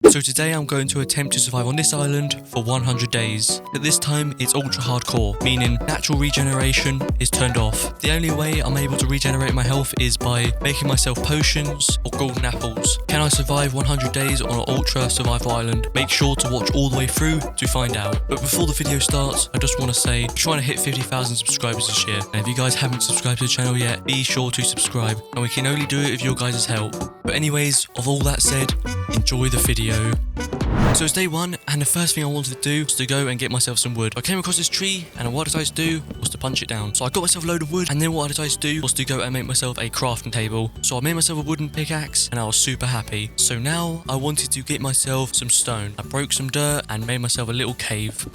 So today I'm going to attempt to survive on this island for 100 days. At this time it's ultra hardcore, meaning natural regeneration is turned off. The only way I'm able to regenerate my health is by making myself potions or golden apples. Can I survive 100 days on an ultra survival island? Make sure to watch all the way through to find out. But before the video starts, I just want to say, I'm trying to hit 50,000 subscribers this year. And if you guys haven't subscribed to the channel yet, be sure to subscribe. And we can only do it with your guys' help. But anyways, of all that said, enjoy the video. So it's day one, and the first thing I wanted to do was to go and get myself some wood. I came across this tree, and what I decided to do was to punch it down. So I got myself a load of wood, and then what I decided to do was to go and make myself a crafting table. So I made myself a wooden pickaxe, and I was super happy. So now I wanted to get myself some stone. I broke some dirt and made myself a little cave.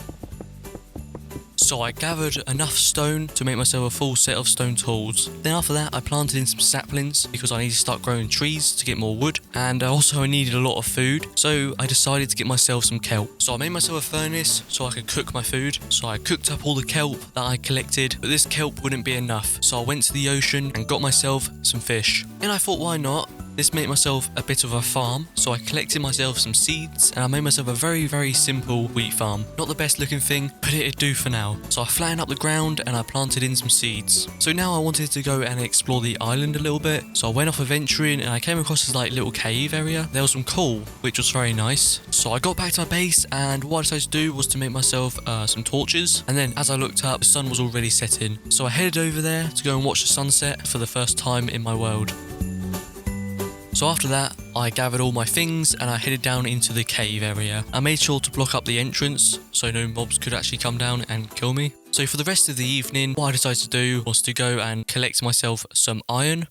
So I gathered enough stone to make myself a full set of stone tools. Then after that I planted in some saplings because I need to start growing trees to get more wood, and also I needed a lot of food, so I decided to get myself some kelp. So I made myself a furnace so I could cook my food. So I cooked up all the kelp that I collected, but this kelp wouldn't be enough, so I went to the ocean and got myself some fish. And I thought, why not? This made myself a bit of a farm, so I collected myself some seeds and I made myself a very simple wheat farm. Not the best looking thing, but it'd do for now. So I flattened up the ground and I planted in some seeds. So now I wanted to go and explore the island a little bit. So I went off adventuring and I came across this like little cave area. There was some coal, which was very nice. So I got back to my base, and what I decided to do was to make myself some torches. And then as I looked up, the sun was already setting. So I headed over there to go and watch the sunset for the first time in my world. So after that, I gathered all my things and I headed down into the cave area. I made sure to block up the entrance so no mobs could actually come down and kill me. So for the rest of the evening, what I decided to do was to go and collect myself some iron.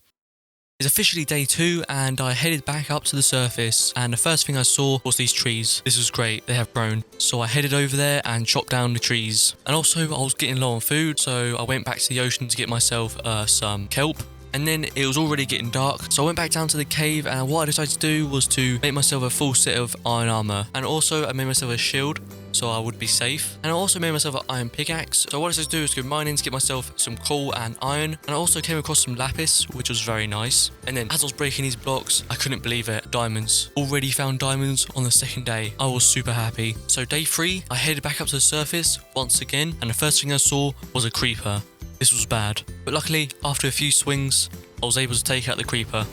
It's officially day 2 and I headed back up to the surface, and the first thing I saw was these trees. This was great, they have grown. So I headed over there and chopped down the trees. And also I was getting low on food, so I went back to the ocean to get myself some kelp. And then it was already getting dark, so I went back down to the cave, and what I decided to do was to make myself a full set of iron armor. And also I made myself a shield so I would be safe. And I also made myself an iron pickaxe. So what I decided to do was go mining to get myself some coal and iron. And I also came across some lapis, which was very nice. And then as I was breaking these blocks, I couldn't believe it. Diamonds. Already found diamonds on the second day. I was super happy. So day 3, I headed back up to the surface once again, and the first thing I saw was a creeper. This was bad, but luckily after a few swings I was able to take out the creeper.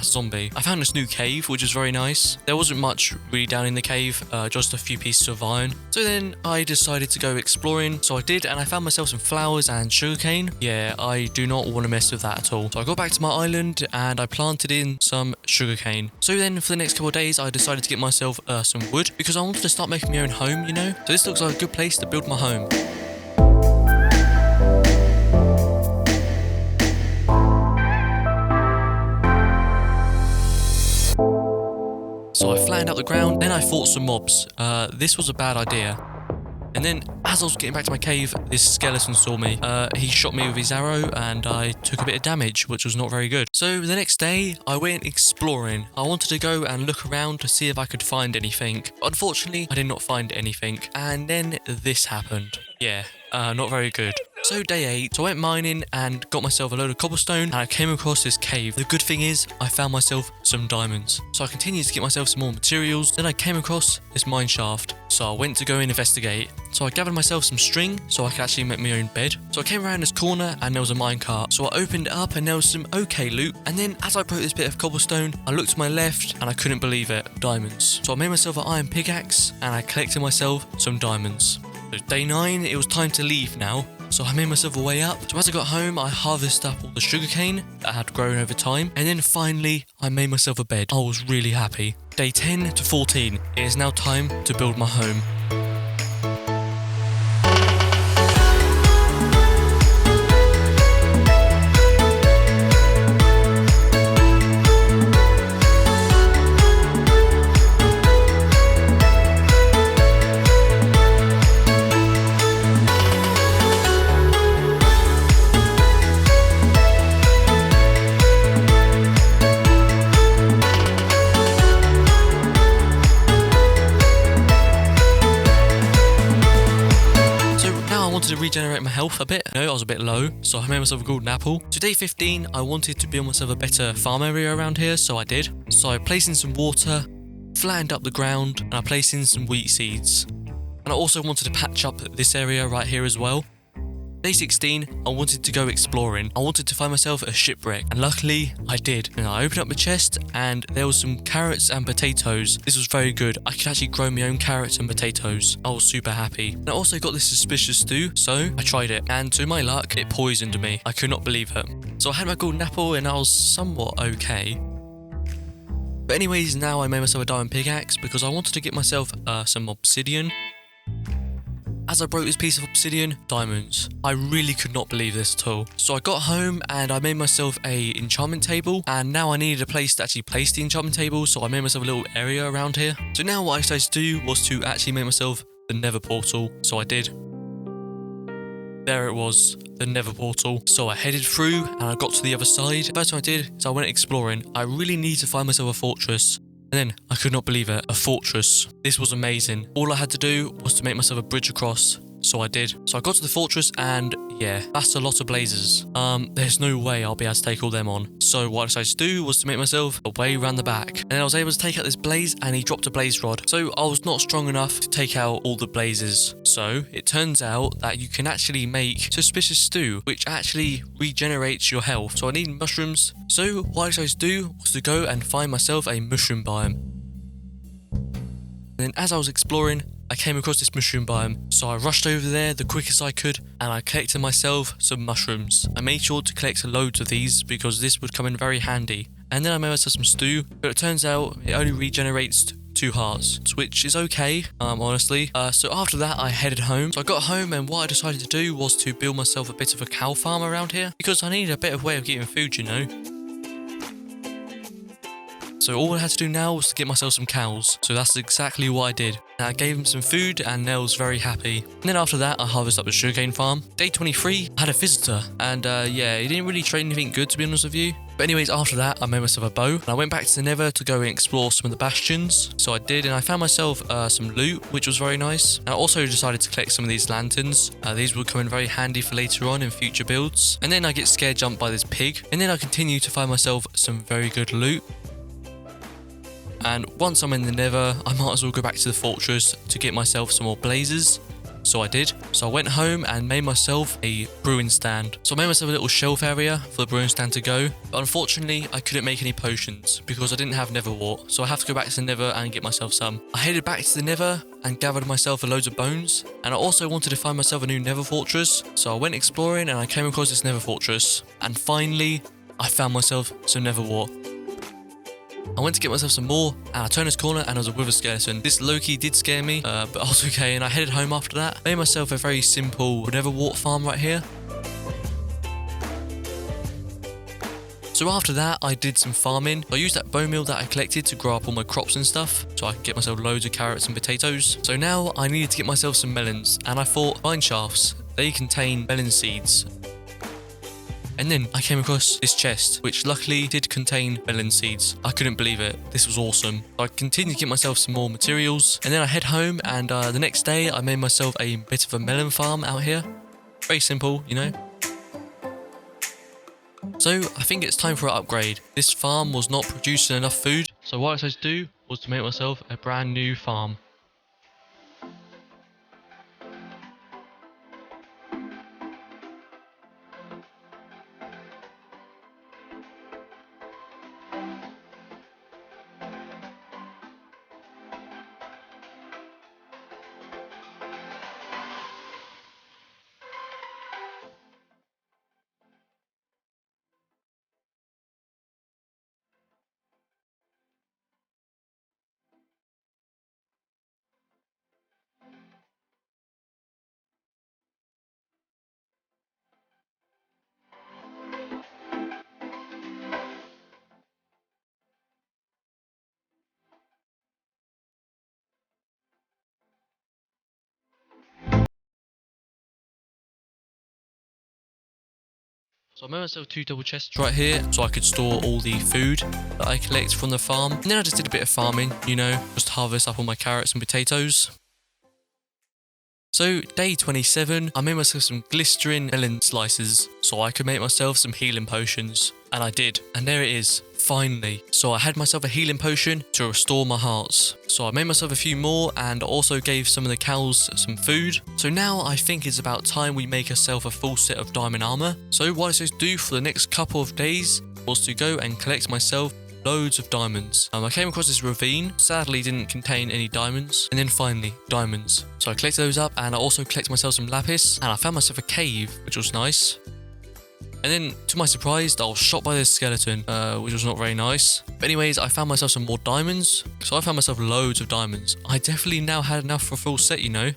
Zombie. I found this new cave, which is very nice. There wasn't much really down in the cave, just a few pieces of iron. So then I decided to go exploring, so I did, and I found myself some flowers and sugarcane. Yeah, I do not want to mess with that at all. So I got back to my island and I planted in some sugarcane. So then for the next couple of days I decided to get myself some wood because I wanted to start making my own home, you know. So this looks like a good place to build my home. So I flattened out the ground, then I fought some mobs. This was a bad idea. And then as I was getting back to my cave, this skeleton saw me. He shot me with his arrow and I took a bit of damage, which was not very good. So the next day I went exploring. I wanted to go and look around to see if I could find anything. But unfortunately, I did not find anything. And then this happened. Yeah, not very good. So day 8, so I went mining and got myself a load of cobblestone, and I came across this cave. The good thing is I found myself some diamonds. So I continued to get myself some more materials. Then I came across this mine shaft. So I went to go and investigate. So I gathered myself some string so I could actually make my own bed. So I came around this corner and there was a minecart. So I opened it up and there was some okay loot. And then as I broke this bit of cobblestone, I looked to my left and I couldn't believe it. Diamonds. So I made myself an iron pickaxe and I collected myself some diamonds. So day 9, it was time to leave now. So I made myself a way up. So as I got home, I harvested up all the sugarcane that had grown over time. And then finally, I made myself a bed. I was really happy. Day 10 to 14, it is now time to build my home. regenerate my health a bit. I was a bit low, so I made myself a golden apple. So day 15, I wanted to build myself a better farm area around here, so I did. So I placed in some water, flattened up the ground, and I placed in some wheat seeds. And I also wanted to patch up this area right here as well. Day 16, I wanted to go exploring. I wanted to find myself a shipwreck, and luckily I did. And I opened up the chest and there was some carrots and potatoes. This was very good. I could actually grow my own carrots and potatoes. I was super happy. And I also got this suspicious stew, so I tried it, and to my luck, it poisoned me. I could not believe it. So I had my golden apple and I was somewhat okay. But anyways, now I made myself a diamond pickaxe because I wanted to get myself some obsidian. As I broke this piece of obsidian, diamonds. I really could not believe this at all. So I got home and I made myself a enchantment table, and now I needed a place to actually place the enchantment table, so I made myself a little area around here. So now what I decided to do was to actually make myself the Nether portal, so I did. There it was, the Nether portal. So I headed through and I got to the other side. First thing I did is I went exploring. I really needed to find myself a fortress. And then, I could not believe it, a fortress. This was amazing. All I had to do was to make myself a bridge across, so I did. So I got to the fortress and yeah, that's a lot of blazes. There's no way I'll be able to take all them on. So what I decided to do was to make myself a way around the back. And then I was able to take out this blaze and he dropped a blaze rod. So I was not strong enough to take out all the blazes. So it turns out that you can actually make suspicious stew, which actually regenerates your health. So I need mushrooms. So what I decided to do was to go and find myself a mushroom biome. And then as I was exploring, I came across this mushroom biome, so I rushed over there the quickest I could and I collected myself some mushrooms. I made sure to collect loads of these because this would come in very handy. And then I made myself some stew, but it turns out it only regenerates 2 hearts, which is okay, honestly. So after that I headed home. So I got home and what I decided to do was to build myself a bit of a cow farm around here because I needed a better way of getting food, you know. So all I had to do now was to get myself some cows. So that's exactly what I did. And I gave them some food and they was very happy. And then after that, I harvested up the sugarcane farm. Day 23, I had a visitor. And yeah, he didn't really trade anything good, to be honest with you. But anyways, after that, I made myself a bow. And I went back to the Nether to go and explore some of the bastions. So I did, and I found myself some loot, which was very nice. And I also decided to collect some of these lanterns. These will come in very handy for later on in future builds. And then I get scared jumped by this pig. And then I continue to find myself some very good loot. And once I'm in the Nether, I might as well go back to the fortress to get myself some more blazes. So I did. So I went home and made myself a brewing stand. So I made myself a little shelf area for the brewing stand to go. But unfortunately, I couldn't make any potions because I didn't have Nether wart. So I have to go back to the Nether and get myself some. I headed back to the Nether and gathered myself loads of bones. And I also wanted to find myself a new Nether fortress. So I went exploring and I came across this Nether fortress. And finally, I found myself some Nether wart. I went to get myself some more, and I turned this corner and there was a wither skeleton. This low-key did scare me, but I was okay, and I headed home after that. Made myself a very simple Nether wart farm right here. So after that, I did some farming. I used that bone meal that I collected to grow up all my crops and stuff, so I could get myself loads of carrots and potatoes. So now I needed to get myself some melons, and I thought mine shafts, they contain melon seeds. And then I came across this chest, which luckily did contain melon seeds. I couldn't believe it. This was awesome. I continued to get myself some more materials. And then I head home and the next day I made myself a bit of a melon farm out here. Very simple, you know. So I think it's time for an upgrade. This farm was not producing enough food. So what I decided to do was to make myself a brand new farm. So I made myself 2 double chests right here so I could store all the food that I collect from the farm. And then I just did a bit of farming, you know, just harvest up all my carrots and potatoes. So day 27, I made myself some glistering melon slices so I could make myself some healing potions. And I did. And there it is. Finally. So I had myself a healing potion to restore my hearts. So I made myself a few more and also gave some of the cows some food. So now I think it's about time we make ourselves a full set of diamond armor. So what I was supposed to do for the next couple of days was to go and collect myself loads of diamonds. I came across this ravine, sadly didn't contain any diamonds, and then finally, diamonds. So I collected those up and I also collected myself some lapis and I found myself a cave, which was nice. And then, to my surprise, I was shot by this skeleton, which was not very nice. But anyways, I found myself some more diamonds. So I found myself loads of diamonds. I definitely now had enough for a full set, you know.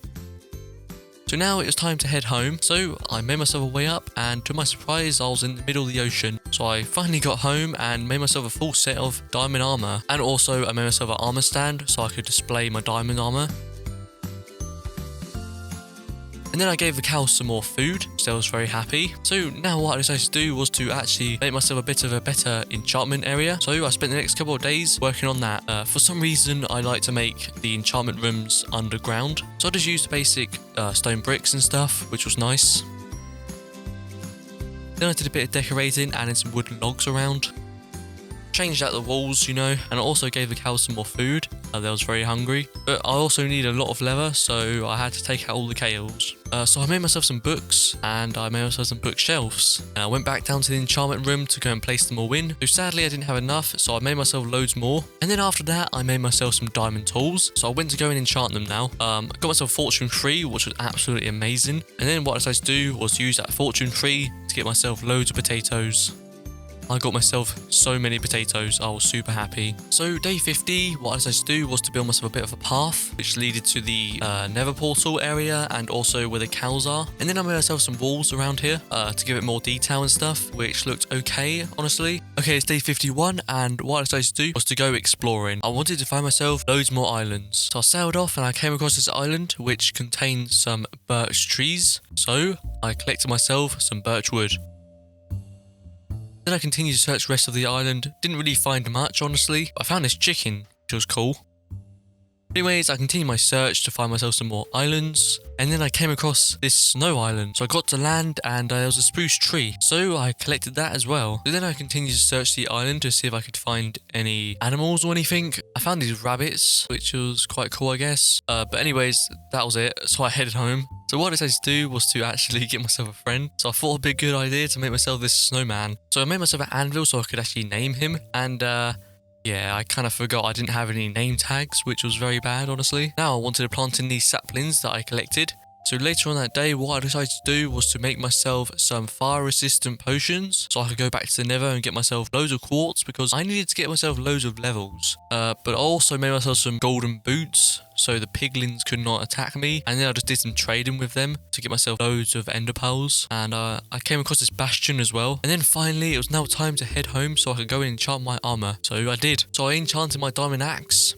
So now it was time to head home. So I made myself a way up and to my surprise, I was in the middle of the ocean. So I finally got home and made myself a full set of diamond armor. And also I made myself an armor stand so I could display my diamond armor. And then I gave the cows some more food, so I was very happy. So now what I decided to do was to actually make myself a bit of a better enchantment area. So I spent the next couple of days working on that. For some reason, I like to make the enchantment rooms underground. So I just used basic stone bricks and stuff, which was nice. Then I did a bit of decorating, adding some wooden logs around. Changed out the walls, you know, and I also gave the cows some more food. They was very hungry. But I also need a lot of leather, so I had to take out all the cows. So I made myself some books, and I made myself some bookshelves. And I went back down to the enchantment room to go and place them all in. So sadly I didn't have enough, so I made myself loads more. And then after that, I made myself some diamond tools. So I went to go and enchant them now. I got myself fortune 3, which was absolutely amazing. And then what I decided to do was to use that fortune 3 to get myself loads of potatoes. I got myself so many potatoes, I was super happy. So day 50, what I decided to do was to build myself a bit of a path, which leaded to the Nether portal area and also where the cows are. And then I made myself some walls around here to give it more detail and stuff, which looked okay, honestly. Okay, it's day 51 and what I decided to do was to go exploring. I wanted to find myself loads more islands. So I sailed off and I came across this island, which contained some birch trees. So I collected myself some birch wood. Then I continued to search the rest of the island. Didn't really find much, honestly. I found this chicken, which was cool. Anyways, I continued my search to find myself some more islands. And then I came across this snow island. So I got to land and there was a spruce tree. So I collected that as well. So then I continued to search the island to see if I could find any animals or anything. I found these rabbits, which was quite cool, I guess. But anyways, that was it. So I headed home. So what I decided to do was to actually get myself a friend. So I thought it'd be a good idea to make myself this snowman. So I made myself an anvil so I could actually name him. And yeah, I kind of forgot I didn't have any name tags, which was very bad, honestly. Now I wanted to plant in these saplings that I collected. So later on that day, what I decided to do was to make myself some fire-resistant potions so I could go back to the Nether and get myself loads of quartz because I needed to get myself loads of levels. But I also made myself some golden boots so the piglins could not attack me. And then I just did some trading with them to get myself loads of ender pearls. And I came across this bastion as well. And then finally, it was now time to head home so I could go and enchant my armor. So I did. So I enchanted my diamond axe.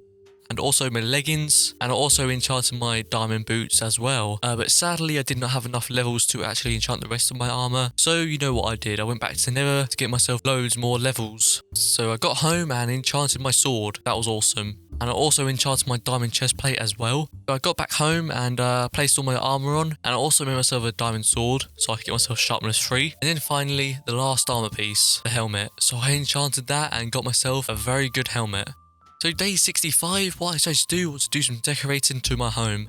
And also my leggings, and I also enchanted my diamond boots as well. But sadly, I did not have enough levels to actually enchant the rest of my armor. So you know what I did? I went back to Nether to get myself loads more levels. So I got home and enchanted my sword. That was awesome. And I also enchanted my diamond chest plate as well. So I got back home and placed all my armor on. And I also made myself a diamond sword so I could get myself sharpness 3. And then finally, the last armor piece, the helmet. So I enchanted that and got myself a very good helmet. So day 65, what I decided to do was to do some decorating to my home.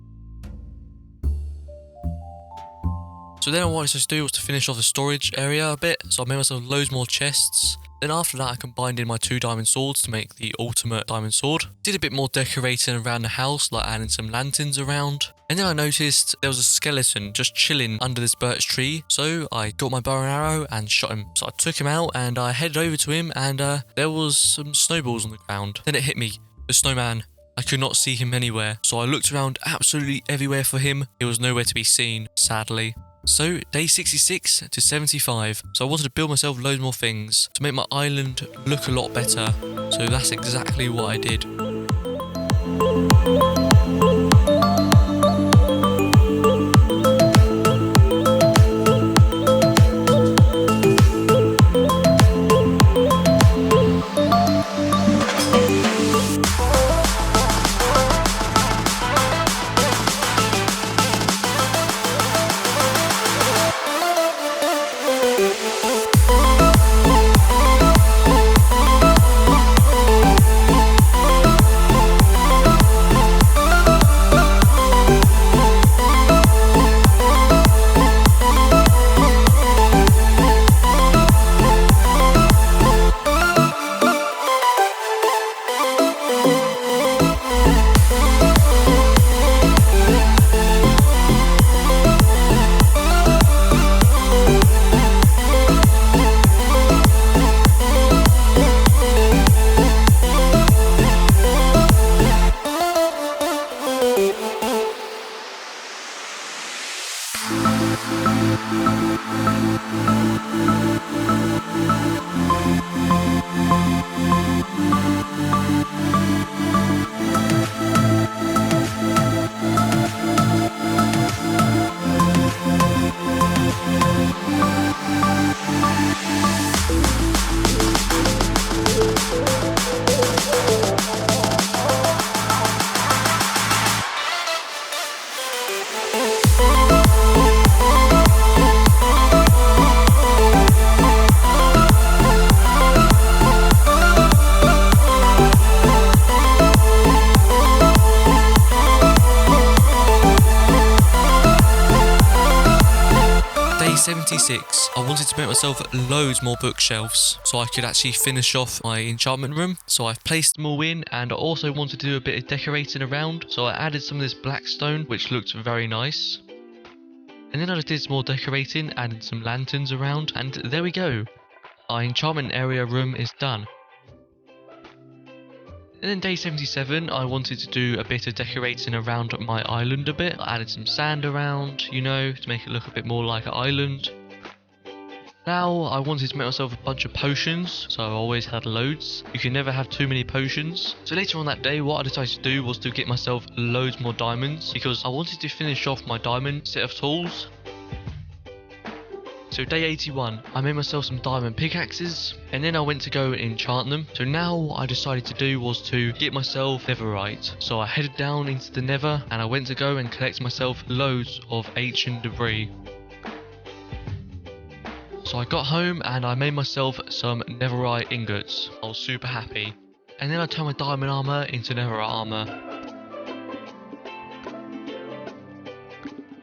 So then what I decided to do was to finish off the storage area a bit. So I made myself loads more chests. Then after that I combined in my 2 diamond swords to make the ultimate diamond sword. Did a bit more decorating around the house, like adding some lanterns around. And then I noticed there was a skeleton just chilling under this birch tree. So I got my bow and arrow and shot him. So I took him out and I headed over to him and there was some snowballs on the ground. Then it hit me, the snowman. I could not see him anywhere. So I looked around absolutely everywhere for him. He was nowhere to be seen, sadly. So day 66 to 75. So I wanted to build myself loads more things to make my island look a lot better. So that's exactly what I did. 26, I wanted to make myself loads more bookshelves so I could actually finish off my enchantment room. So I've placed them all in, and I also wanted to do a bit of decorating around. So I added some of this black stone, which looked very nice. And then I just did some more decorating, added some lanterns around, and there we go. Our enchantment area room is done. And then day 77, I wanted to do a bit of decorating around my island a bit. I added some sand around, you know, to make it look a bit more like an island. Now, I wanted to make myself a bunch of potions, so I always had loads. You can never have too many potions. So later on that day, what I decided to do was to get myself loads more diamonds, because I wanted to finish off my diamond set of tools. So day 81, I made myself some diamond pickaxes, and then I went to go enchant them. So now what I decided to do was to get myself Netherite. So I headed down into the Nether, and I went to go and collect myself loads of ancient debris. So I got home and I made myself some Netherite ingots. I was super happy. And then I turned my diamond armor into Netherite armor.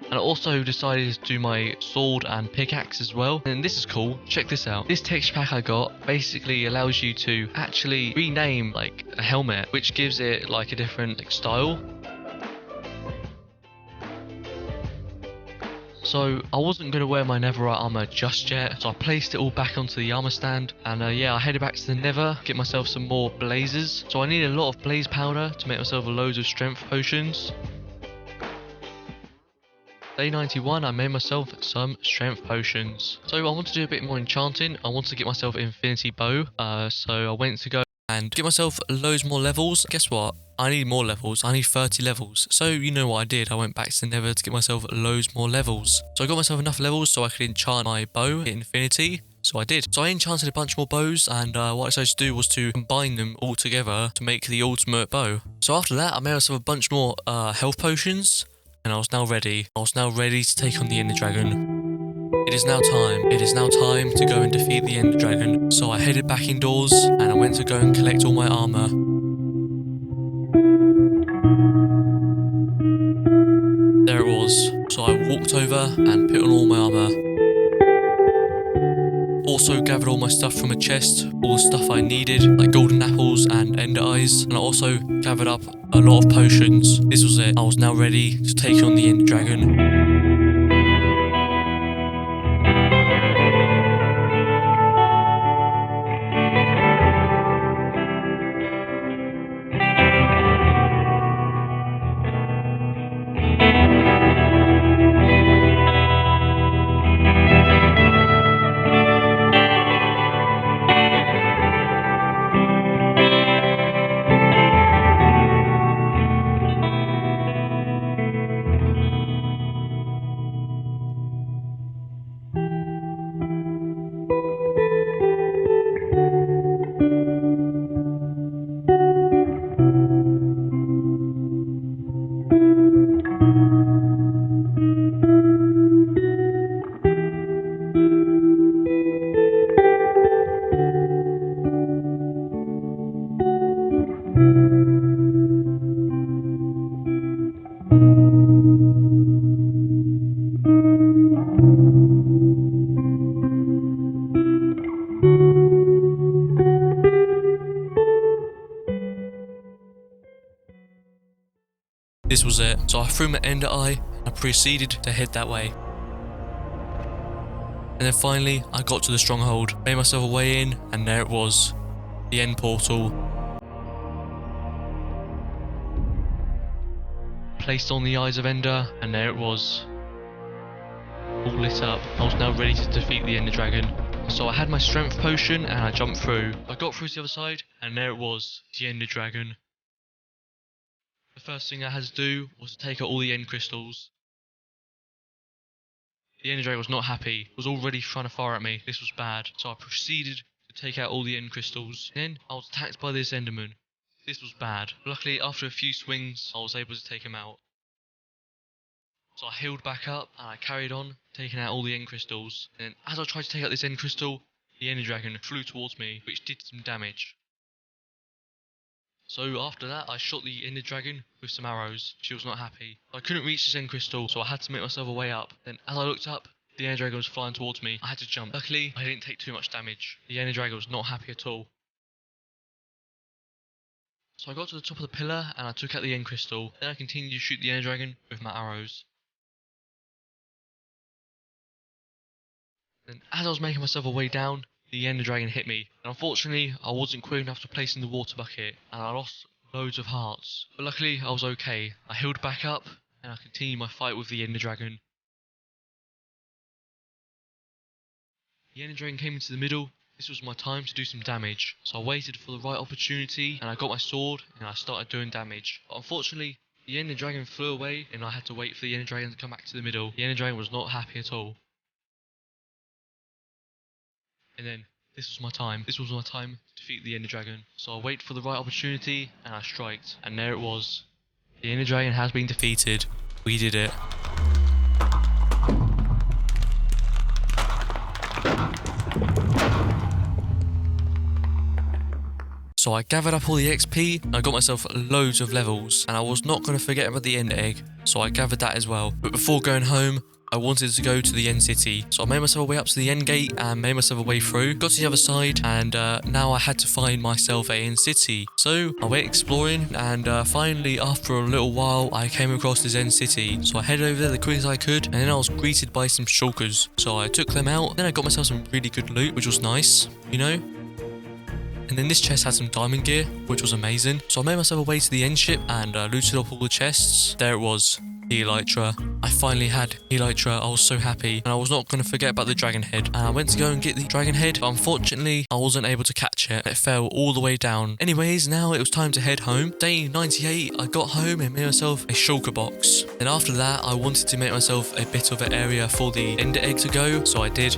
And I also decided to do my sword and pickaxe as well. And this is cool. Check this out. This texture pack I got basically allows you to actually rename like a helmet, which gives it like a different style. So I wasn't going to wear my Netherite armor just yet, so I placed it all back onto the armor stand, and yeah, I headed back to the Nether, get myself some more blazes. So I need a lot of blaze powder to make myself loads of strength potions. Day 91, I made myself some strength potions. So I want to do a bit more enchanting. I want to get myself an infinity bow. So I went to go and get myself loads more levels. Guess what? I need more levels. I need 30 levels. So you know what I did? I went back to the Nether to get myself loads more levels. So I got myself enough levels so I could enchant my bow at infinity. So I did. So I enchanted a bunch more bows, and what I decided to do was to combine them all together to make the ultimate bow. So after that, I made myself a bunch more health potions. And I was now ready. I was now ready to take on the Ender Dragon. It is now time. It is now time to go and defeat the Ender Dragon. So I headed back indoors and I went to go and collect all my armor. There it was. So I walked over and put on all my armor. Also gathered all my stuff from a chest, all the stuff I needed, like golden apples and ender eyes, and I also gathered up a lot of potions. This was it. I was now ready to take on the Ender Dragon. This was it. So I threw my ender eye and I proceeded to head that way. And then finally I got to the stronghold, made myself a way in, and there it was. The end portal. Placed on the eyes of Ender, and there it was. All lit up. I was now ready to defeat the Ender Dragon. So I had my strength potion and I jumped through. I got through to the other side, and there it was, the Ender Dragon. The first thing I had to do was to take out all the end crystals. The Ender Dragon was not happy, was already trying to fire at me. This was bad. So I proceeded to take out all the end crystals. Then I was attacked by this Enderman. This was bad. Luckily, after a few swings, I was able to take him out. So I healed back up and I carried on, taking out all the end crystals. And as I tried to take out this end crystal, the Ender Dragon flew towards me, which did some damage. So after that, I shot the Ender Dragon with some arrows. She was not happy. I couldn't reach this end crystal, so I had to make myself a way up. Then as I looked up, the Ender Dragon was flying towards me. I had to jump. Luckily, I didn't take too much damage. The Ender Dragon was not happy at all. So I got to the top of the pillar and I took out the End Crystal. Then I continued to shoot the Ender Dragon with my arrows. Then as I was making myself a way down, the Ender Dragon hit me. And unfortunately, I wasn't quick enough to place in the water bucket and I lost loads of hearts. But luckily, I was okay. I healed back up and I continued my fight with the Ender Dragon. The Ender Dragon came into the middle. This was my time to do some damage. So I waited for the right opportunity and I got my sword and I started doing damage. But unfortunately, the Ender Dragon flew away and I had to wait for the Ender Dragon to come back to the middle. The Ender Dragon was not happy at all. And then, this was my time. This was my time to defeat the Ender Dragon. So I waited for the right opportunity and I striked. And there it was. The Ender Dragon has been defeated. We did it. So I gathered up all the XP, and I got myself loads of levels, and I was not going to forget about the End Egg, so I gathered that as well. But before going home, I wanted to go to the End City, so I made myself a way up to the End Gate and made myself a way through. Got to the other side, and now I had to find myself a End City. So I went exploring, and finally, after a little while, I came across this End City. So I headed over there the quickest I could, and then I was greeted by some shulkers. So I took them out, then I got myself some really good loot, which was nice, you know. And then this chest had some diamond gear, which was amazing. So I made myself a way to the end ship and looted up all the chests. There it was, the Elytra. I finally had Elytra. I was so happy. And I was not going to forget about the dragon head. And I went to go and get the dragon head, but unfortunately, I wasn't able to catch it. It fell all the way down. Anyways, now it was time to head home. Day 98, I got home and made myself a shulker box. Then after that, I wanted to make myself a bit of an area for the ender egg to go, so I did.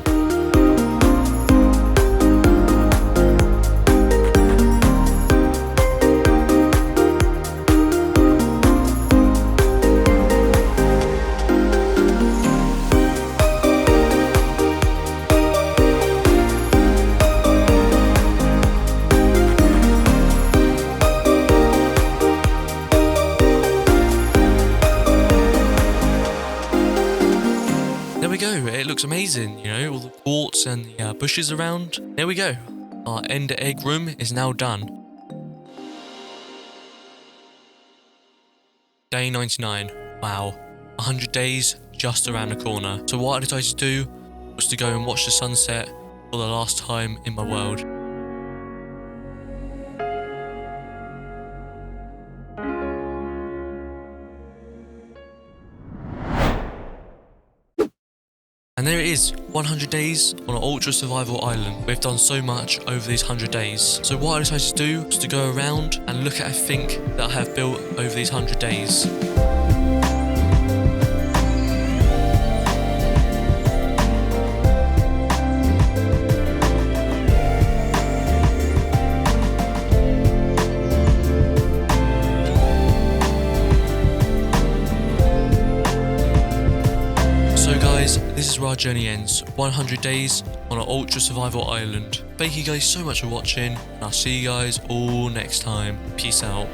It looks amazing, you know, all the quartz and the bushes around. There we go. Our ender egg room is now done. Day 99. Wow. 100 days just around the corner. So what I decided to do was to go and watch the sunset for the last time in my world. And there it is, 100 days on an ultra survival island. We've done so much over these 100 days. So what I decided to do was to go around and look at everything that I have built over these 100 days. This is where our journey ends. 100 days on an ultra survival island. Thank you guys so much for watching, and I'll see you guys all next time. Peace out.